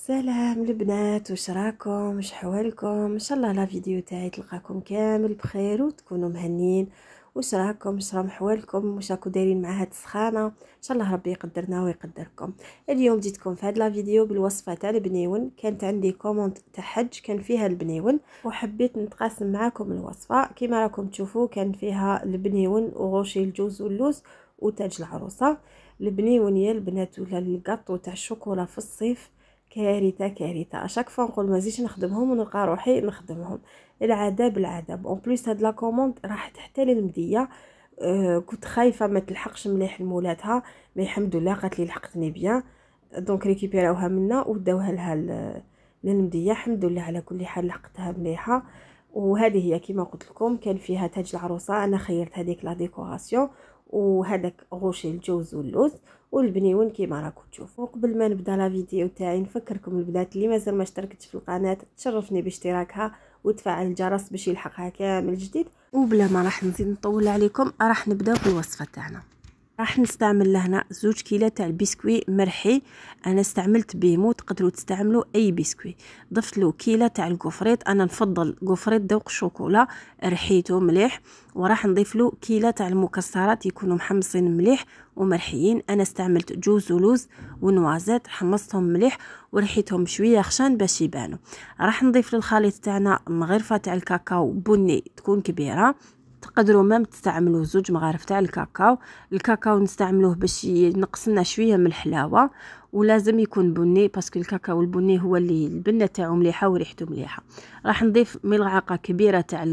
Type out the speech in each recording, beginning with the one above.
سلام البنات، واش راكم؟ واش حوالكم؟ ان شاء الله لا فيديو تاعي تلقاكم كامل بخير وتكونوا مهنيين. واش راكم؟ واش راهم حوالكم؟ واش راكم دايرين مع هاد السخانه؟ ان شاء الله ربي يقدرنا ويقدركم. اليوم جيتكم في هاد لا فيديو بالوصفه تاع البنيون. كانت عندي كوموند تاع حج كان فيها البنيون وحبيت نتقاسم معكم الوصفه. كما راكم تشوفوا كان فيها البنيون وغوشي الجوز واللوز وتاج العروسه. البنيون يا البنات ولا الكاطو تاع الشوكولا في الصيف كارثه كارثه. اشاك فوا نقول ما زيدش نخدمهم ونلقى روحي نخدمهم. العاده بالعاده اون بليس هاد لا كوموند راحت حتى للمديه. كنت خايفه ما تلحقش مليح لمولاتها، مي الحمد لله قالت لي لحقتني بيان. دونك ريكيبيراوها منا وداوها لها للمديه. الحمد لله على كل حال لحقتها مليحه. وهذه هي كما قلت لكم كان فيها تاج العروسه. انا خيرت هذيك لا ديكوراسيون وهذاك غوشي الجوز واللوز والبنيون كيما راكم تشوفوا. قبل ما نبدا لا فيديو تاعي نفكركم البنات اللي مازال ما اشتركتش في القناه تشرفني باشتراكها وتفعل الجرس باش يلحقها كامل جديد. وبلا ما راح نزيد نطول عليكم راح نبداو بالوصفه تاعنا. راح نستعمل لهنا 2 كيلو تاع البسكوي مرحي. انا استعملت بيمو، تقدروا تستعملوا اي بسكوي. ضفت له كيلو تاع الكفريت، انا نفضل كفريت ذوق الشوكولا ريحيته مليح. وراح نضيف له كيلو تاع المكسرات يكونوا محمصين مليح ومرحيين. انا استعملت جوز ولوز ونوازات حمصتهم مليح وريحتهم شويه خشان باش يبانوا. راح نضيف للخليط تاعنا مغرفه تاع الكاكاو بني تكون كبيره. تقدروا مام تستعملوا 2 مغارف تاع الكاكاو نستعملوه باش ينقص لنا شويه من الحلاوه، ولازم يكون بني باسكو الكاكاو البني هو اللي البنه تاعو مليحه وريحته مليحه. راح نضيف ملعقه كبيره تاع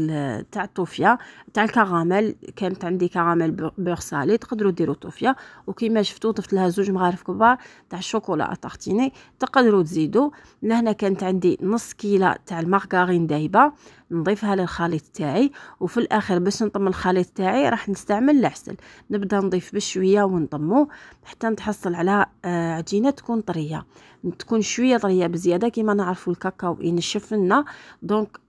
الطوفيه تاع الكراميل. كانت عندي كراميل بور سالي، تقدروا ديروا طوفيه. وكما شفتوا ضفت لها 2 مغارف كبار تاع الشوكولا اتارتيني، تقدروا تزيدوا. لهنا كانت عندي نص كيلو تاع المارغرين دايبه نضيفها للخليط تاعي. وفي الاخر باش نطم الخليط تاعي راح نستعمل العسل. نبدا نضيف بشويه ونطمو حتى نتحصل على عجينه تكون طريه، تكون شويه طريه بزياده. كيما نعرفوا الكاكاو ينشف لنا دونك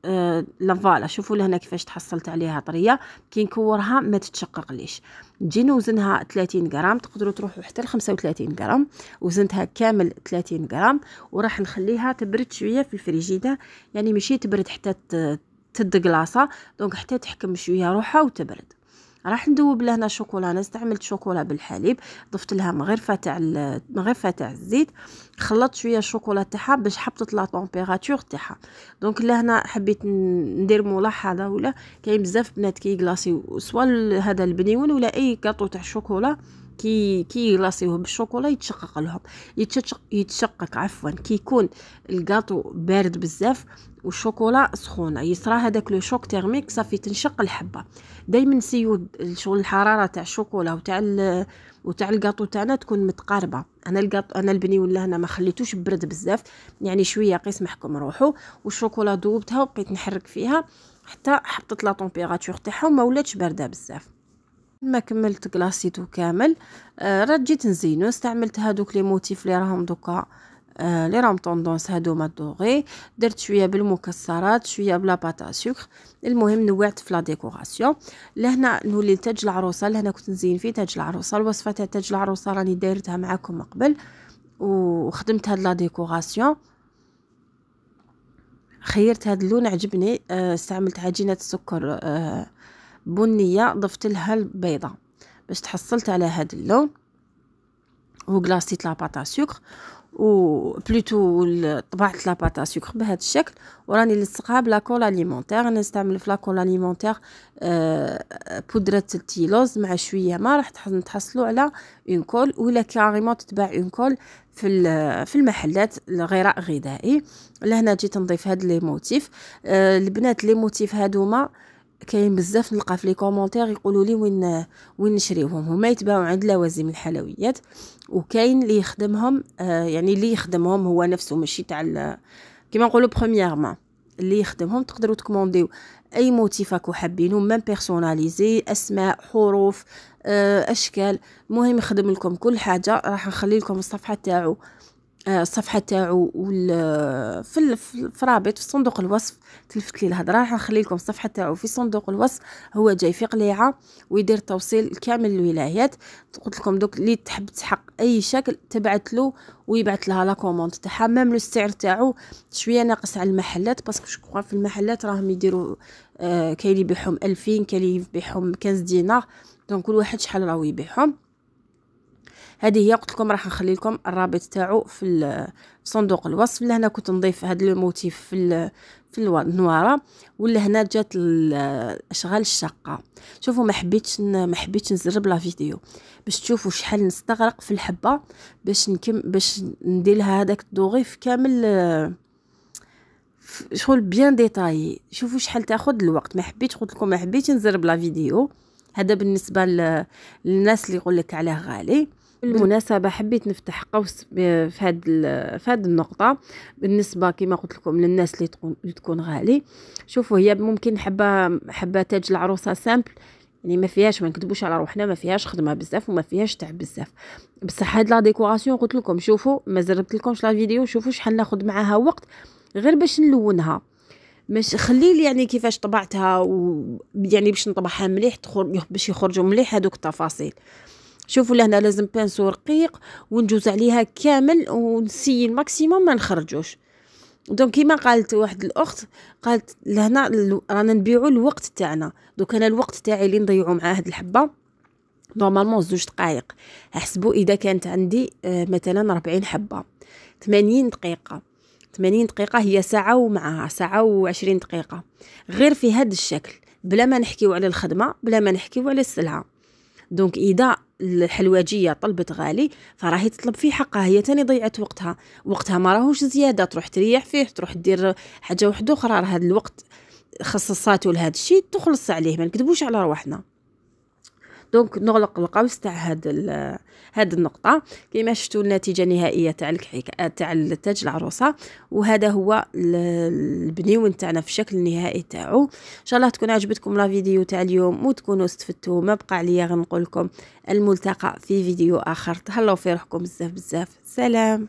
لا فوالا شوفوا لهنا كيفاش تحصلت عليها طريه. كي نكورها ما تتشققليش. نجي نوزنها 30 غرام، تقدروا تروحوا حتى ل 35 غرام. وزنتها كامل 30 غرام وراح نخليها تبرد شويه في الفريجيدر، يعني ماشي تبرد حتى تدقلاصه دونك حتى تحكم شويه روحها وتبرد. راح ندوب لهنا شوكولا. انا استعملت شوكولا بالحليب، ضفت لها مغرفه تاع الزيت، خلطت شويه الشوكولا تاعها باش حبطت لا طومبيراتور تاعها. دونك لهنا حبيت ندير ملاحظه، ولا كاين بزاف بنات كي يغلاصيو سواء هذا البنيون ولا اي كاطو تاع الشوكولا كي يغلاصيوه بالشوكولا يتشقق لهم، يتشقق عفوا كي يكون الكاطو بارد بزاف والشوكولا سخونه يصرى هذاك لو شوك تيرميك صافي تنشق الحبه. دائما نسيو شغل الحراره تاع الشوكولا وتاع الكاطو تاعنا تكون متقاربه. انا البنيون لهنا ما خليتوش برد بزاف، يعني شويه قيس محكم روحو. والشوكولا ذوبتها وبقيت نحرك فيها حتى حطت لا طومبيراتور تاعها وما ولاتش بارده بزاف. ما كملت كلاصيتو كامل راه جيت نزينو. استعملت هادوك لي موتيف اللي راهم دوكا لي راهم طوندونس هادوما دوغي. درت شويه بالمكسرات شويه بلا باتا سكر. المهم نوعت في لا ديكوراسيون. لهنا نولي تاج العروسه. لهنا كنت نزين فيه تاج العروسه. الوصفه تاع تاج العروسه راني دايرتها معكم من قبل وخدمت هاد لا ديكوراسيون. خيرت هاد اللون عجبني. استعملت عجينه السكر بنيه، ضفت لها البيضه باش تحصلت على هاد اللون. وغلاصيت لا باتا سكر وبلوتو طبعت لا باتا سكر بهذا الشكل. وراني لصقها بلاكول اليمونتير. انا نستعمل في لاكول اليمونتير بودره التيلوز مع شويه ما راح تحصلوا على اون كول، ولا كاريمون تتباع اون كول في المحلات الغراء غذائي. لهنا جيت نضيف هاد لي موتيف. البنات لي موتيف هادوما كاين بزاف نلقى في لي كومونتير يقولوا لي وين نشريوهم. هما يتباعوا عند لوازم الحلويات، وكاين اللي يخدمهم يعني اللي يخدمهم هو نفسه ماشي تاع كيما نقولوا بروميير اللي يخدمهم. تقدروا تكومونديو اي موتيف راكو حابينه ميم بيرسوناليزي، اسماء حروف اشكال. المهم يخدم لكم كل حاجه. راح نخلي لكم الصفحه تاعو الصفحه تاعو في رابط في صندوق الوصف. تلفت لي الهضره، راح نخلي لكم الصفحه تاعو في صندوق الوصف. هو جاي في قليعه ويدير توصيل كامل الولايات. قلت لكم دوك اللي تحب تحق اي شكل تبعت له ويبعث لها لا كوموند تاعها. ميم السعر تاعو شويه ناقص على المحلات، باسكو جو في المحلات راهم يديروا كاين اللي يبيعهم 2000، كاين اللي يبيعهم 15 دينار. دونك كل واحد شحال راهو يبيعهم. هذه هي. قلت لكم راح نخلي لكم الرابط تاعو في صندوق الوصف. لهنا كنت نضيف هذا الموتيف في النواره، ولا هنا جات الاشغال الشاقه. شوفوا ما حبيتش نزرب لا فيديو باش تشوفوا شحال نستغرق في الحبه باش ندير لها هذاك الدوغيف كامل، شغل بيان ديتاي. شوفوا شحال تاخذ الوقت. قلت لكم ما حبيتش نزرب لا فيديو. هذا بالنسبه للناس اللي يقول لك عليه غالي. بالمناسبه حبيت نفتح قوس في هذه النقطه بالنسبه كما قلت لكم للناس اللي تكون غالي. شوفوا هي ممكن حبه تاج العروسه سامبل، يعني ما فيهاش، ما نكذبوش على روحنا، ما فيهاش خدمه بزاف وما فيهاش تعب بزاف. بصح هاد لا ديكوراسيون قلت لكم شوفوا ما زربت لكمش لا فيديو. شوفوا شحال ناخذ معاها وقت غير باش نلونها. مش خليلي يعني كيفاش طبعتها يعني باش نطبعها مليح باش يخرجوا مليح هذوك التفاصيل. شوفوا لهنا لازم بانسو رقيق ونجوز عليها كامل ونسي الماكسيموم ما نخرجوش. دونك كيما قالت واحد الاخت، قالت لهنا رانا نبيعوا الوقت تاعنا. دوك انا الوقت تاعي اللي نضيعوا مع هاد الحبه نورمالمون 2 دقائق. احسبوا اذا كانت عندي مثلا 40 حبه 80 دقيقه. 80 دقيقه هي ساعه ومعها ساعه و20 دقيقه غير في هذا الشكل، بلا ما نحكيو على الخدمه، بلا ما نحكيو على السلعه. دونك اذا الحلواجيه طلبت غالي فراهي تطلب فيه حقها. هي تاني ضيعت وقتها ما راهوش زياده تروح تريح فيه، تروح دير حاجه واحده اخرى. راه هذا الوقت خصصاته لهذا الشيء تخلص عليه، ما نكذبوش على رواحنا. دونك نغلق القوس تاع هاد النقطه. كما شفتوا النتيجه النهائيه تاع الكحك تاع تاج العروسه. وهذا هو البنيون تاعنا في الشكل النهائي تاعو. ان شاء الله تكون عجبتكم لا فيديو تاع اليوم وتكونوا استفدتوا. ما بقى عليا غير نقول لكم الملتقى في فيديو اخر. تهلاو في روحكم بزاف بزاف. سلام.